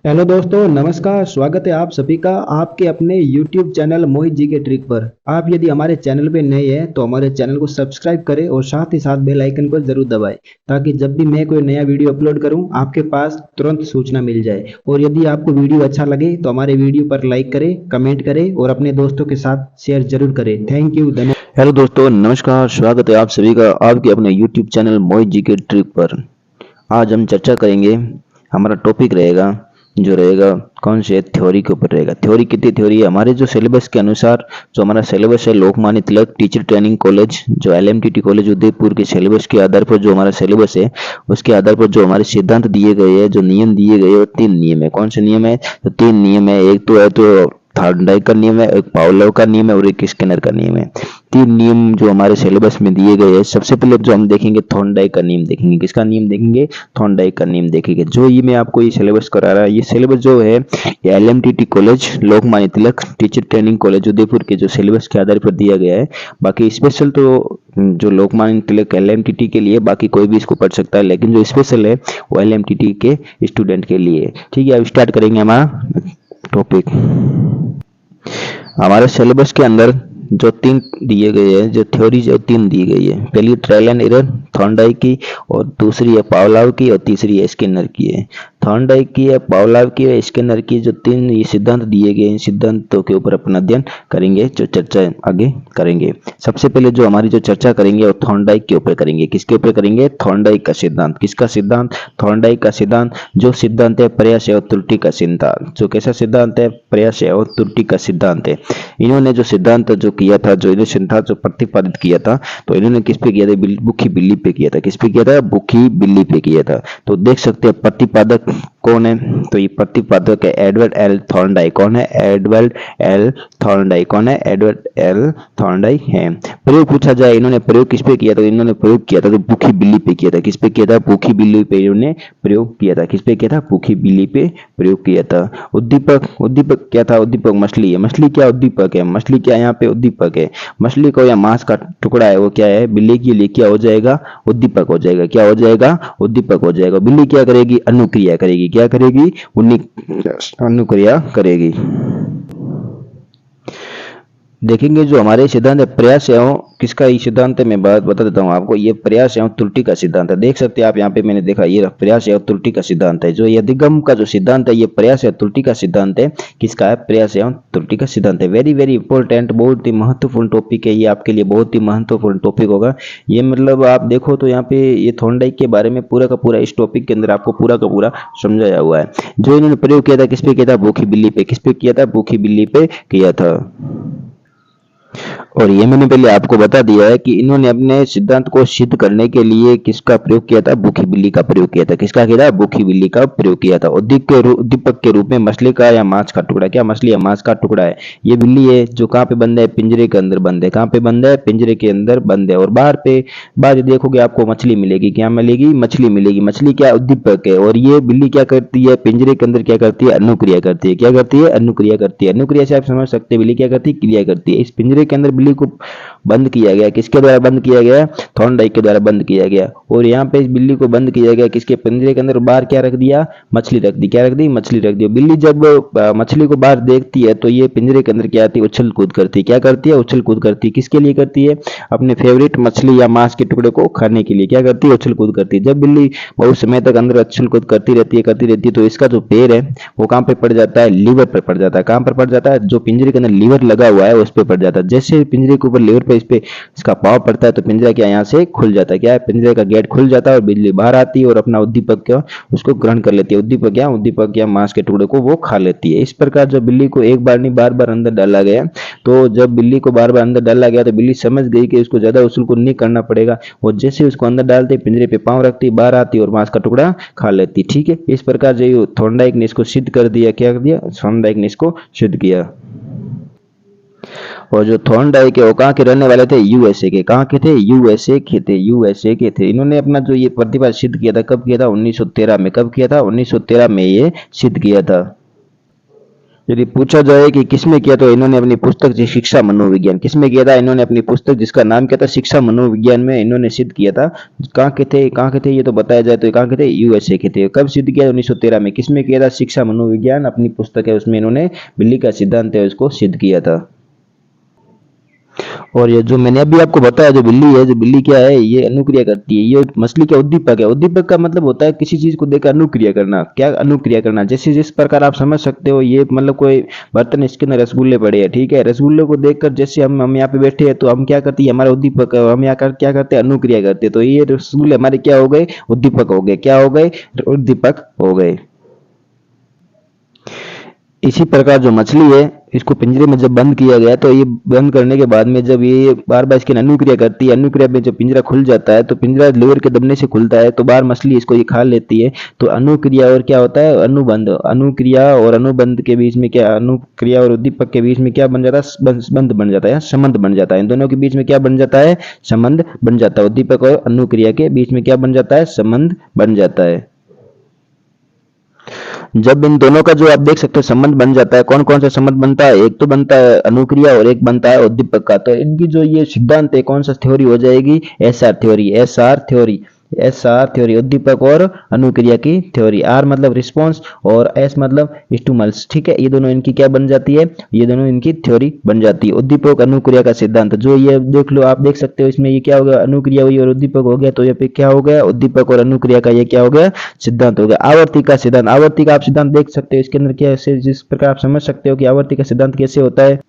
Hello दोस्तों, नमस्कार। स्वागत है आप सभी का आपके अपने YouTube चैनल मोहित जी के ट्रिक पर। आप यदि हमारे चैनल पे नए हैं तो हमारे चैनल को सब्सक्राइब करें और साथ ही साथ बेल आइकन को जरूर दबाएं, ताकि जब भी मैं कोई नया वीडियो अपलोड करूं आपके पास तुरंत सूचना मिल जाए। और यदि आपको वीडियो अच्छा लगे तो हमारे वीडियो पर लाइक करें, कमेंट करें और अपने दोस्तों के साथ शेयर जरूर करें। थैंक यू, धन्यवाद। हेलो दोस्तों, नमस्कार। स्वागत है आप सभी का आपके अपने YouTube चैनल मोहित जी के ट्रिक पर। आज हम चर्चा करेंगे। हमारा टॉपिक रहेगा कौन से थ्योरी के ऊपर रहेगा। थ्योरी कितनी थ्योरी है हमारे जो सिलेबस के अनुसार। जो हमारा सिलेबस है Lokmanya Tilak teacher training college, जो LMTT कॉलेज उदयपुर के सिलेबस के आधार पर जो हमारा सिलेबस है, उसके आधार पर जो हमारे सिद्धांत दिए गए हैं, जो नियम दिए गए हैं, वो 3 नियम है। कौन से नियम है? तो 3 नियम है। एक तो है तो थॉर्नडाइक का नियम है, एक पावलोव का नियम है और एक स्किनर का नियम है। 3 नियम जो हमारे सिलेबस में दिए गए हैं। सबसे पहले जो हम देखेंगे थॉर्नडाइक का नियम देखेंगे। किसका नियम देखेंगे? थॉर्नडाइक का नियम देखेंगे। जो ये मैं आपको ये सिलेबस करा रहा है, ये सिलेबस जो है ये LMTT college Lokmanya Tilak teacher training college Udaipur के जो सिलेबस के आधार पर दिया गया है। बाकी स्पेशल तो जो लोकमान्य तिलक LMTT के लिए, बाकी कोई भी इसको पढ़ सकता है, लेकिन जो स्पेशल है वो LMTT के स्टूडेंट के लिए। ठीक है, अब स्टार्ट करेंगे हमारा टॉपिक। हमारे सिलेबस के अंदर जो 3 दिए गए हैं, जो थ्योरी जो 3 दी गई है। पहली ट्रायल एंड एरर थॉर्नडाइक की, और दूसरी है पावलोव की, और तीसरी है स्किनर की है। थॉर्नडाइक की है, पावलोव की है, स्किनर की। जो 3 ये सिद्धांत दिए गए हैं, सिद्धांतों के ऊपर अपना अध्ययन करेंगे, जो चर्चा आगे करेंगे। सबसे पहले जो हमारी जो चर्चा करेंगे वो थॉर्नडाइक के ऊपर करेंगे। किसके ऊपर करेंगे? थॉर्नडाइक का सिद्धांत। किसका सिद्धांत? थॉर्नडाइक का सिद्धांत। जो सिद्धांत है प्रयास और त्रुटि का सिद्धांत। जो कैसा सिद्धांत है? प्रयास और त्रुटि का सिद्धांत है। इन्होंने जो सिद्धांत जो किया था, जो इन्होंने सिद्धांत जो प्रतिपादित किया था, तो इन्होंने किस पे किया था? भूखी बिल्ली पे किया था। किस पे किया था? भूखी बिल्ली पे किया था। तो देख सकते हैं प्रतिपादक कौन है। तो ये प्रतिपादक है एडवर्ड एल थॉर्नडाइक। कौन है? Edward L Thorndike. कौन है? एडवर्ड एल थॉर्नडाइक है। प्रयोग पूछा जाए, इन्होंने प्रयोग किस पे किया था? इन्होंने प्रयोग किया था तो भूखी बिल्ली पे किया था। किस पे किया था? भूखी बिल्ली पे इन्होंने प्रयोग किया था। किस पे किया था? भूखी बिल्ली पे प्रयोग किया था। उद्दीपक, उद्दीपक क्या था? उद्दीपक मछली है। मछली क्या उद्दीपक है? मछली क्या यहाँ पे उद्दीपक है? मछली को या मांस का टुकड़ा है वो क्या है? बिल्ली के लिए क्या हो जाएगा? उद्दीपक हो जाएगा। क्या हो जाएगा? उद्दीपक हो जाएगा। बिल्ली क्या करेगी? अनुक्रिया करेगी। क्या करेगी? अनुक्रिया करेगी। देखेंगे जो हमारे सिद्धांत है प्रयास एवं किसका ये सिद्धांत है, मैं बात बता देता हूँ आपको। ये प्रयास एवं त्रुटि का सिद्धांत है। देख सकते हैं आप यहाँ पे, मैंने देखा ये प्रयास एवं त्रुटि का सिद्धांत है। जो ये अधिगम का जो सिद्धांत है, ये प्रयास एवं त्रुटि का सिद्धांत है। किसका है? प्रयास एवं त्रुटि का सिद्धांत है। वेरी वेरी इंपॉर्टेंट, बहुत ही महत्वपूर्ण टॉपिक है ये, आपके लिए बहुत ही महत्वपूर्ण टॉपिक होगा ये। मतलब आप देखो तो यहाँ पे ये थॉर्नडाइक के बारे में पूरा का पूरा इस टॉपिक के अंदर आपको पूरा का पूरा समझाया हुआ है। जो इन्होंने प्रयोग किया था किस पे किया था? भूखी बिल्ली पे। किस पे किया था? भूखी बिल्ली पे किया था। और ये मैंने पहले आपको बता दिया है कि इन्होंने अपने सिद्धांत को सिद्ध करने के लिए किसका प्रयोग किया था? भूखी बिल्ली का प्रयोग किया था। किसका किया था? भूखी बिल्ली का प्रयोग किया था। उद्दीपक के रूप में मछली का या मांस का टुकड़ा। क्या मछली या मांस का टुकड़ा है? ये बिल्ली है जो कहाँ पे बंद है? पिंजरे के अंदर बंद है। कहाँ पे बंद है? पिंजरे के अंदर बंद है। और बाहर देखोगे आपको मछली मिलेगी। क्या मिलेगी? मछली मिलेगी। मछली क्या? उद्दीपक है। और ये बिल्ली क्या करती है? पिंजरे के अंदर क्या करती है? अनुक्रिया करती है। क्या करती है? अनुक्रिया करती है। अनुक्रिया से आप समझ सकते हैं बिल्ली क्या करती है? क्रिया करती है। इस पिंजरे के अंदर बिल्ली को बंद किया गया। किसके द्वारा बंद किया गया? थॉर्नडाइक के द्वारा बंद किया गया। और यहाँ पे इस बिल्ली को बंद किया गया किसके? पिंजरे के अंदर। बाहर क्या रख दिया? मछली रख दी। क्या रख दी? मछली रख दी। बिल्ली जब मछली को बाहर देखती है तो ये पिंजरे के अंदर क्या आती है? उछल कूद करती है। क्या करती है? उछल कूद करती है। किसके लिए करती है? अपने फेवरेट मछली या मांस के टुकड़े को खाने के लिए। क्या करती है? उछल कूद करती है। जब बिल्ली बहुत समय तक अंदर उछल कूद करती रहती है तो इसका जो पैर है वो कहाँ पे पड़ जाता है? लीवर पर पड़ जाता है। कहाँ पर पड़ जाता है? जो पिंजरे के अंदर लीवर लगा हुआ है उस पर पड़ जाता है। जैसे पिंजरे के ऊपर लीवर पे इस पे इसका पाव पड़ता है तो पिंजरा क्या यहाँ से खुल जाता है। क्या है? पिंजरे का गेट खुल जाता है और बिल्ली बाहर आती है और अपना उद्दीपक क्या उसको ग्रहण कर लेती है। उद्दीपक क्या मांस के टुकड़े को वो खा लेती है। इस प्रकार जब बिल्ली को एक बार नहीं बार बार अंदर डाला गया, तो जब बिल्ली को बार बार अंदर डाला गया तो बिल्ली समझ गई कि उसको ज्यादा उछल कूद नहीं करना पड़ेगा। और जैसे उसको अंदर डालते पिंजरे पे पांव रखती, बाहर आती और मांस का टुकड़ा खा लेती। ठीक है, इस प्रकार जो थॉर्नडाइक ने इसको सिद्ध कर दिया। क्या कर दिया? थॉर्नडाइक ने इसको सिद्ध किया। और जो थॉर्नडाइक है वो कहाँ के रहने वाले थे? यूएसए के। कहाँ के थे? यूएसए के थे। यूएसए के थे। इन्होंने अपना जो ये प्रतिभा सिद्ध किया था, कब किया था? 1913 में। कब किया था? 1913 में ये सिद्ध किया था। यदि पूछा जाए कि किसमें किया, तो इन्होंने अपनी पुस्तक थी शिक्षा मनोविज्ञान, किसमें किया था, इन्होंने अपनी पुस्तक जिसका नाम क्या था, शिक्षा मनोविज्ञान में इन्होंने सिद्ध किया था। कहाँ के थे ये तो बताया जाए तो कहाँ के थे, यूएसए के थे। कब सिद्ध किया, 1913 में। किसमें किया था, शिक्षा मनोविज्ञान अपनी पुस्तक है उसमें इन्होंने बिल्ली का सिद्धांत है उसको सिद्ध किया था। और ये जो मैंने अभी आपको बताया, जो बिल्ली है, जो बिल्ली क्या है, ये अनुक्रिया करती है। ये मछली का उद्दीपक है। उद्दीपक का मतलब होता है किसी चीज को देखकर अनुक्रिया करना। क्या अनुक्रिया करना, जैसे जिस प्रकार आप समझ सकते हो, ये मतलब कोई बर्तन, इसके अंदर रसगुल्ले पड़े हैं, ठीक है। रसगुल्ले को देखकर जैसे हम यहाँ पे बैठे हैं तो हम क्या करते हैं, हमारा उद्दीपक है, हम यहाँ क्या करते हैं, अनुक्रिया करते हैं। तो ये रसगुल्ले हमारे क्या हो गए, उद्दीपक हो गए। क्या हो गए, उद्दीपक हो गए। इसी प्रकार जो मछली है, इसको पिंजरे में जब बंद किया गया, तो ये बंद करने के बाद में जब ये बार बार इसकी अनुक्रिया करती है, अनुक्रिया में जब पिंजरा खुल जाता है, तो पिंजरा लीवर के दबने से खुलता है, तो बाहर मछली इसको ये खा लेती है। तो अनुक्रिया और क्या होता है, अनुबंध। अनुक्रिया और अनुबंध के बीच में क्या, अनुक्रिया और उद्दीपक के बीच में क्या बन जाता है, बंध बन जाता है, संबंध बन जाता है। इन दोनों के बीच में क्या बन जाता है, संबंध बन जाता है। उद्दीपक और अनुक्रिया के बीच में क्या बन जाता है, संबंध बन जाता है। जब इन दोनों का जो आप देख सकते हो संबंध बन जाता है, कौन कौन सा संबंध बनता है, एक तो बनता है अनुक्रिया और एक बनता है उद्दीपक का। तो इनकी जो ये सिद्धांत है, कौन सा थ्योरी हो जाएगी, SR theory. SR theory, SR theory, उद्दीपक और अनुक्रिया की थ्योरी। आर मतलब रिस्पॉन्स और एस मतलब स्टिमुलस, ठीक है। ये दोनों इनकी क्या बन जाती है, ये दोनों इनकी थ्योरी बन जाती है। उद्दीपक अनुक्रिया का सिद्धांत, जो ये देख लो, आप देख सकते हो इसमें ये क्या हो गया, अनुक्रिया हुई और उद्दीपक हो गया। तो ये पे क्या हो गया, उद्दीपक और अनुक्रिया का ये क्या हो गया, सिद्धांत हो गया। आवर्ती का सिद्धांत, आवर्ती का आप सिद्धांत देख सकते हो, इसके अंदर क्या है, जिस प्रकार आप समझ सकते हो कि आवर्ती का सिद्धांत कैसे होता है।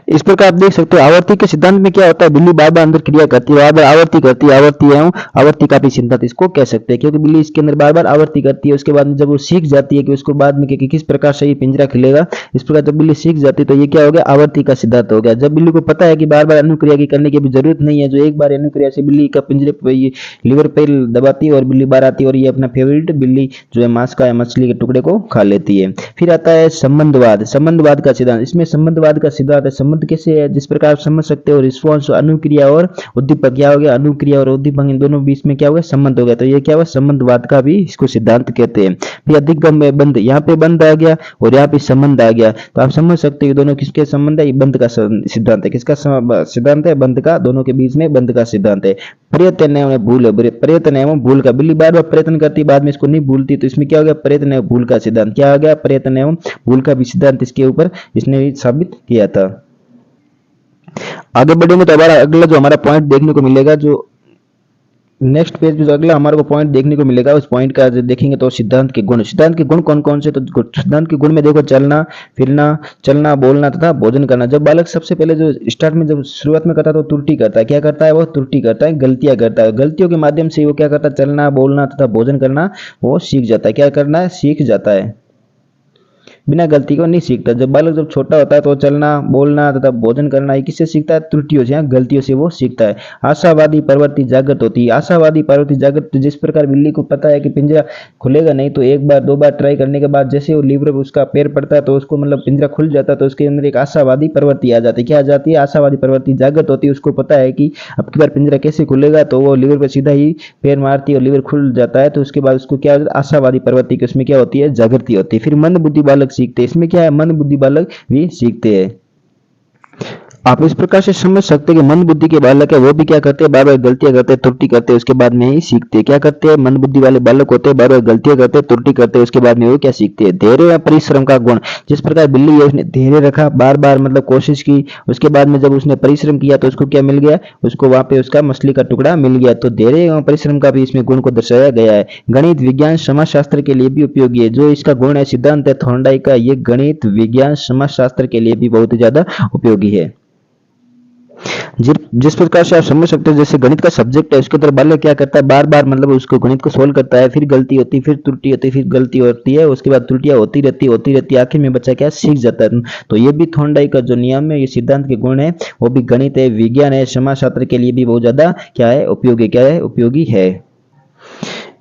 इस प्रकार आप देख सकते हो आवर्ती के सिद्धांत में क्या होता है, बिल्ली बार बार अंदर क्रिया करती है, बार बार आवर्ती करती है, आवर्ती एवं आवर्ती का भी सिद्धांत इसको कह सकते हैं, क्योंकि बिल्ली इसके अंदर बार बार आवर्ती करती है। उसके बाद जब वो सीख जाती है कि उसको बाद में कि किस प्रकार से ये पिंजरा खिलेगा, इस प्रकार जब बिल्ली सीख जाती है तो ये क्या हो गया, आवर्ती का सिद्धांत हो गया। जब बिल्ली को पता है कि बार बार अनुक्रिया की करने की भी जरूरत नहीं है, जो एक बार अनुक्रिया से बिल्ली का पिंजरे पर ये लीवर पे दबाती है और बिल्ली बाहर आती है और ये अपना फेवरेट बिल्ली जो है मांस का या मछली के टुकड़े को खा लेती है। फिर आता है संबंधवाद, संबंधवाद का सिद्धांत। इसमें संबंधवाद का सिद्धांत है, संबंध कैसे है, जिस प्रकार आप समझ सकते हो, रिस्पॉन्स, अनुक्रिया और उद्दीपक क्या हो गया, अनुक्रिया और उद्दीपक इन दोनों बीच में क्या हो गया, संबंध हो गया। तो ये क्या हुआ, संबंधवाद का भी इसको सिद्धांत कहते हैं। फिर अधिगम में बंध, यहाँ पे बंध आ गया और यहाँ पे संबंध आ गया। तो आप समझ सकते हो दोनों किसके संबंध है, ये बंध का सिद्धांत है। किसका सिद्धांत है, बंध का, दोनों के बीच में बंध का सिद्धांत है। प्रयत्न एवं भूल, प्रयत्न एवं भूल का, बिल्ली बार बार प्रयत्न करती, बाद में इसको नहीं भूलती, तो इसमें क्या हो गया, प्रयत्न एवं भूल का सिद्धांत। क्या हो गया, प्रयत्न एवं भूल का भी सिद्धांत इसके ऊपर इसने साबित किया था। आगे बढ़ेंगे तो हमारा अगला जो हमारा पॉइंट देखने को मिलेगा, जो नेक्स्ट पेज पे जो अगला हमारे को पॉइंट देखने को मिलेगा, उस पॉइंट का जो देखेंगे तो सिद्धांत के गुण। सिद्धांत के गुण कौन कौन से, तो सिद्धांत के गुण में देखो, चलना फिरना, चलना बोलना तथा भोजन करना। जब बालक सबसे पहले जो स्टार्ट में जब शुरुआत में करता है तो त्रुटि करता है, क्या करता है, वो त्रुटि करता है, गलतियां करता है। गलतियों के माध्यम से वो क्या करता है, चलना बोलना तथा भोजन करना वो सीख जाता है। क्या करना है, सीख जाता है, बिना गलती को नहीं सीखता। जब बालक जब छोटा होता है तो चलना बोलना तथा भोजन करना ये किससे सीखता है, त्रुटियों से, गलतियों से वो सीखता है। आशावादी प्रवृत्ति जागृत होती है, आशावादी प्रवृत्ति जागृत, जिस प्रकार बिल्ली को पता है कि पिंजरा खुलेगा नहीं, तो एक बार दो बार ट्राई करने के बाद जैसे वो लीवर उसका पैर पड़ता है तो उसको मतलब पिंजरा खुल जाता है, तो उसके अंदर एक आशावादी प्रवृत्ति आ जाती है। क्या आ जाती है, आशावादी प्रवृत्ति जागृत होती है। उसको पता है कि अब की बार पिंजरा कैसे खुलेगा, तो वो लीवर पर सीधा ही पैर मारती है और लीवर खुल जाता है। तो उसके बाद उसको क्या, आशावादी प्रवृत्ति की उसमें क्या होती है, जागृति होती है। फिर मंद बुद्धि बालक सीखते हैं, इसमें क्या है, मंद बुद्धि बालक भी सीखते हैं। आप इस प्रकार से समझ सकते हैं कि मंद बुद्धि के बालक है वो भी क्या करते हैं, बार बार गलतियां करते हैं, त्रुटि करते हैं, उसके बाद में ही सीखते हैं। क्या करते हैं, मंद बुद्धि वाले बालक होते हैं, बार बार गलतियां करते हैं, त्रुटि करते हैं, उसके बाद में वो क्या सीखते हैं, धैर्य या परिश्रम का गुण। जिस प्रकार बिल्ली है उसने धैर्य रखा, बार बार मतलब कोशिश की, उसके बाद में जब उसने परिश्रम किया तो उसको क्या मिल गया, उसको वहां पे उसका मछली का टुकड़ा मिल गया। तो धैर्य एवं परिश्रम का भी इसमें गुण को दर्शाया गया है। गणित विज्ञान समाजशास्त्र के लिए भी उपयोगी है। जो इसका गुण है, सिद्धांत है थॉर्नडाइक का, ये गणित विज्ञान समाजशास्त्र के लिए भी बहुत ज्यादा उपयोगी है। जिस प्रकार से आप समझ सकते हो, जैसे गणित का सब्जेक्ट है, उसके अंदर बालक क्या करता है, बार बार मतलब उसको गणित को सोल्व करता है, फिर गलती होती है, फिर त्रुटि होती है, फिर गलती होती है, उसके बाद त्रुटियां होती रहती है, आखिर में बच्चा क्या सीख जाता है। तो ये भी थॉर्नडाइक का जो नियम है, ये सिद्धांत के गुण है, वो भी गणित है, विज्ञान है, समाजशास्त्र के लिए भी बहुत ज्यादा क्या है, उपयोगी, क्या है, उपयोगी है।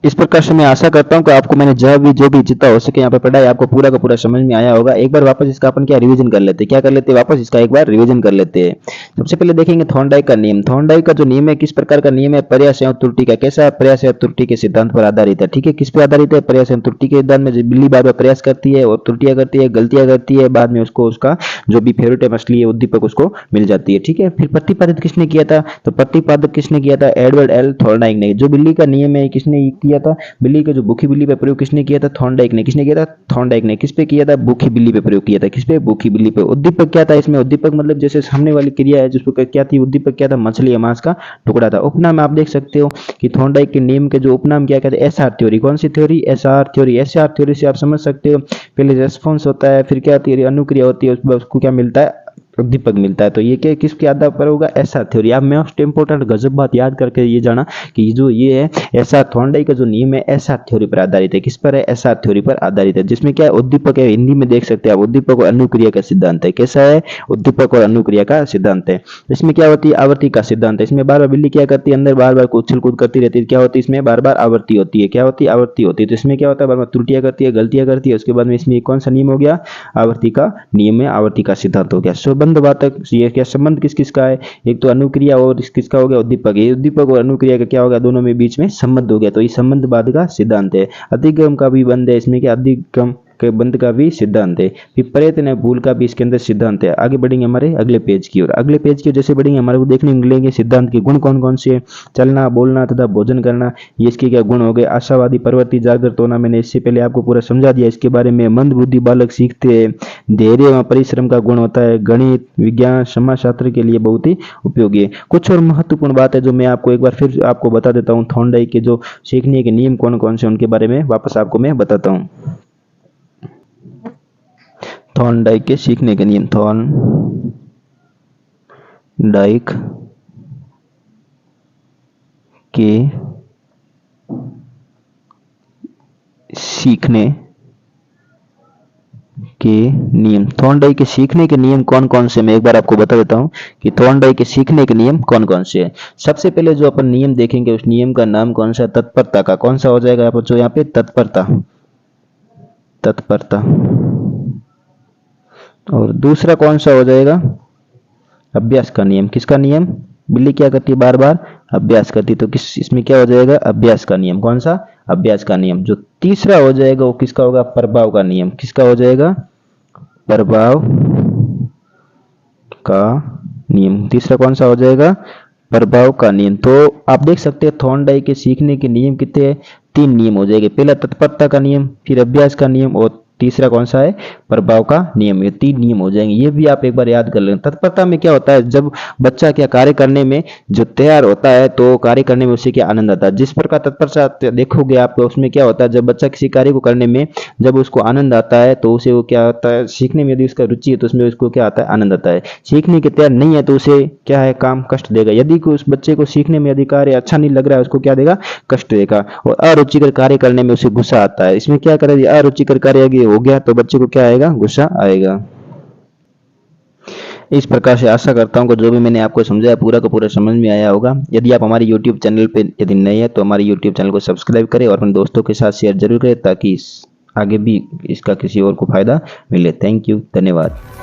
इस प्रकार से मैं आशा करता हूँ कि आपको मैंने जो भी जितना हो सके यहाँ पे पढ़ाई आपको पूरा का पूरा समझ में आया होगा। एक बार वापस इसका अपन क्या रिवीजन कर लेते हैं, क्या कर लेते हैं, वापस इसका एक बार रिवीजन कर लेते हैं। सबसे पहले देखेंगे थॉर्नडाइक का नियम। थॉर्नडाइक का जो नियम है किस प्रकार का नियम है, प्रयास एवं त्रुटि का। कैसा है, प्रयास एवं त्रुटि के सिद्धांत पर आधारित है। ठीक है, किस पे आधारित है, प्रयास एवं त्रुटि के सिद्धांत में। बिल्ली बार बार प्रयास करती है और त्रुटियां करती है, गलतियां करती है, बाद में उसको उसका जो भी फेवरेट है मछली है उद्दीपक उसको मिल जाती है। ठीक है, फिर प्रतिपादित किसने किया था, तो प्रतिपादक किसने किया था, एडवर्ड एल थॉर्नडाइक ने। जो बिल्ली का नियम है किसने किया था, बिल्ली के जो भूखी बिल्ली पे प्रयोग किसने किया था, थॉर्नडाइक ने। किसने किया था, थॉर्नडाइक ने। किस पे किया था, भूखी बिल्ली पे प्रयोग किया था। किस पे, भूखी बिल्ली पे। उद्दीपक क्या था इसमें, उद्दीपक मतलब जैसे सामने वाली क्रिया है जिसको क्या थी, उद्दीपक क्या था, मछली या मांस का टुकड़ा था। उपनाम आप देख सकते हो कि थॉर्नडाइक के नियम के जो उपनाम क्या कहते हैं, एसआर थ्योरी। कौन सी theory, SR theory. SR theory से आप समझ सकते हो पहले रेस्पॉन्स होता है, फिर क्या होती है, अनुक्रिया होती है, उसको क्या मिलता है, उद्दीपक मिलता है। तो ये क्या किसके आधार पर होगा, एसआर थ्योरी। आप मोस्ट इंपोर्टेंट गजब बात याद करके ये जाना कि जो ये है एसआर थॉर्नडाइक का जो नियम है एसआर थ्योरी पर आधारित है। किस पर है, एसआर थ्योरी पर आधारित है, जिसमें क्या है, उद्दीपक है, हिंदी में देख सकते हैं आप, उद्दीपक और अनुक्रिया का सिद्धांत है। कैसा है, उद्दीपक और अनुक्रिया का सिद्धांत है। इसमें क्या होती है, आवर्ती का सिद्धांत है। इसमें बार बार बिल्ली क्या करती है, अंदर बार बार उछल कूद करती रहती है। क्या होती है इसमें, बार बार आवर्ती होती है। क्या होती है, आवर्ती होती है। तो इसमें क्या होता है, बार बार त्रुटियां करती है, गलतियां करती है। उसके बाद में इसमें कौन सा नियम हो गया, आवर्ती का नियम है, आवर्ती का सिद्धांत हो गया। संबंध वातक, ये क्या संबंध किस किस का है, एक तो अनुक्रिया और किसका हो गया, उद्दीपक। ये उद्दीपक और अनुक्रिया का क्या हो गया, दोनों में बीच में संबंध हो गया। तो ये संबंधवाद का सिद्धांत है। अधिगम का भी बंध है इसमें, क्या अधिगम के बंध का भी सिद्धांत है। फिर प्रयत्न भूल का भी इसके अंदर सिद्धांत है। आगे बढ़ेंगे हमारे अगले पेज की ओर। अगले पेज की जैसे बढ़ेंगे हमारे को देखने मिलेंगे सिद्धांत के गुण कौन कौन से, चलना, बोलना तथा भोजन करना, ये इसके क्या गुण हो गए। आशावादी, प्रवृत्ति, जागृत होना, मैंने इससे पहले आपको पूरा समझा दिया इसके बारे में। मंद बुद्धि बालक सीखते हैं। धैर्य एवं परिश्रम का गुण होता है। गणित, विज्ञान, समाजशास्त्र के लिए बहुत ही उपयोगी है। कुछ और महत्वपूर्ण बात है जो मैं आपको एक बार फिर आपको बता देता हूँ। थॉर्नडाइक के जो सीखने के नियम कौन कौन से उनके बारे में वापस आपको मैं बताता हूँ। थॉर्नडाइक के सीखने के नियम, थॉर्नडाइक के सीखने के नियम। थॉर्नडाइक के सीखने के नियम कौन कौन से, मैं एक बार आपको बता देता हूं कि थॉर्नडाइक के सीखने के नियम कौन कौन से हैं। सबसे पहले जो अपन नियम देखेंगे उस नियम का नाम कौन सा है, तत्परता का। कौन सा हो जाएगा आप जो यहाँ पे, तत्परता, तत्परता। और दूसरा कौन सा हो जाएगा, अभ्यास का नियम। किसका नियम, बिल्ली क्या करती है, बार बार अभ्यास करती है। तो किस इसमें क्या हो जाएगा, अभ्यास का नियम। कौन सा, अभ्यास का नियम। जो तीसरा हो जाएगा वो किसका होगा, प्रभाव का नियम। किसका हो जाएगा, प्रभाव का नियम। तीसरा कौन सा हो जाएगा, प्रभाव का नियम। तो आप देख सकते हैं थॉर्नडाइक के सीखने के नियम कितने हैं, 3 नियम हो जाएंगे। पहला तत्परता का नियम, फिर अभ्यास का नियम और तीसरा कौन सा है, प्रभाव का नियम। ये 3 नियम हो जाएंगे, ये भी आप एक बार याद कर लें। तत्परता में क्या होता है, जब बच्चा क्या कार्य करने में जो तैयार होता है तो कार्य करने में उसे क्या आनंद आता है। जिस प्रकार तत्परता देखोगे आप उसमें क्या होता है, जब बच्चा किसी कार्य को करने में जब उसको आनंद आता है तो उसे वो क्या होता है, सीखने में यदि उसका रुचि है तो उसमें उसको क्या आता है, आनंद आता है। सीखने के तैयार नहीं है तो उसे क्या है, काम कष्ट देगा। यदि उस बच्चे को सीखने में यदि कार्य अच्छा नहीं लग रहा है उसको क्या देगा, कष्ट देगा। और अरुचिकर कार्य करने में उसे गुस्सा आता है। इसमें क्या करें, अरुचिकर कार्य हो गया तो बच्चे को क्या आएगा, गुस्सा आएगा। इस प्रकार से आशा करता हूं कि जो भी मैंने आपको समझाया पूरा का पूरा समझ में आया होगा। यदि आप हमारे YouTube चैनल पे यदि नए हैं तो हमारे YouTube चैनल को सब्सक्राइब करें और अपने दोस्तों के साथ शेयर जरूर करें ताकि आगे भी इसका किसी और को फायदा मिले। थैंक यू, धन्यवाद।